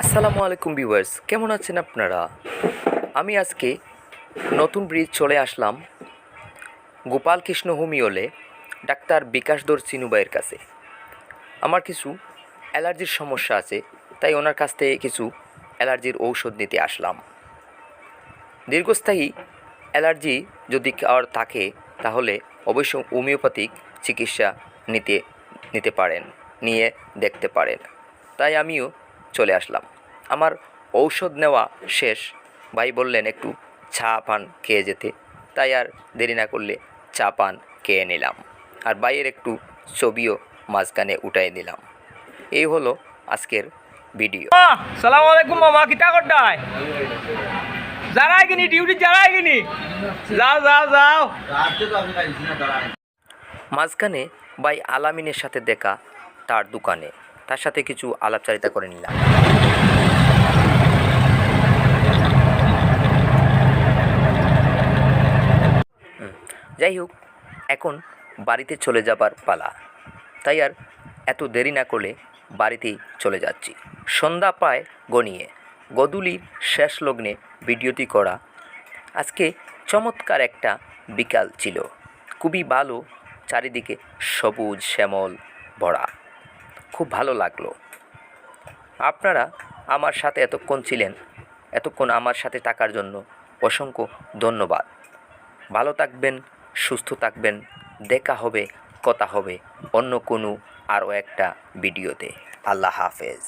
আসসালামু আলাইকুম ভিউয়ার্স, কেমন আছেন আপনারা? আমি আজকে নতুন ব্রিজ চলে আসলাম গোপালকৃষ্ণ হোমিওলে ডাক্তার বিকাশ দর চিনুবাইয়ের কাছে। আমার কিছু অ্যালার্জির সমস্যা আছে, তাই ওনার কাছ থেকে কিছু অ্যালার্জির ঔষধ নিতে আসলাম। দীর্ঘস্থায়ী অ্যালার্জি যদি কারোর থাকে তাহলে অবশ্যই হোমিওপ্যাথিক চিকিৎসা নিতে নিতে পারেন, নিয়ে দেখতে পারেন। তাই আমিও চলে আসলাম। আমার ঔষধ নেওয়া শেষ। ভাই বললেন একটু চা পান খেয়ে যেতে, তাই আর দেরি না করলে চা পান খেয়ে নিলাম। আর ভাইয়ের একটু ছবিও মাঝখানে উঠাই দিলাম। এই হলো আজকের ভিডিও। সালাম আলাইকুম মামা, কিতা করতাই? যারাই কিনি ডিউটি, যারাই কিনি, যাও যাও যাও। মাঝখানে ভাই আলামিনের সাথে দেখা তার দোকানে, তার সাথে কিছু আলাপচারিতা করে নিলাম। যাই হোক, এখন বাড়িতে চলে যাবার পালা। তাই আর এত দেরি না করলে বাড়িতেই চলে যাচ্ছি। সন্ধ্যা প্রায় গনিয়ে, গধূলির শেষ লগ্নে ভিডিওটি করা। আজকে চমৎকার একটা বিকাল ছিল, খুবই ভালো, চারিদিকে সবুজ শ্যামল ভরা, খুব ভালো লাগলো। আপনারা আমার সাথে এতক্ষণ ছিলেন, এতক্ষণ আমার সাথে থাকার জন্য অসংখ্য ধন্যবাদ। ভালো থাকবেন, সুস্থ থাকবেন। দেখা হবে, কথা হবে অন্য কোনো আরও একটা ভিডিওতে। আল্লাহ হাফেজ।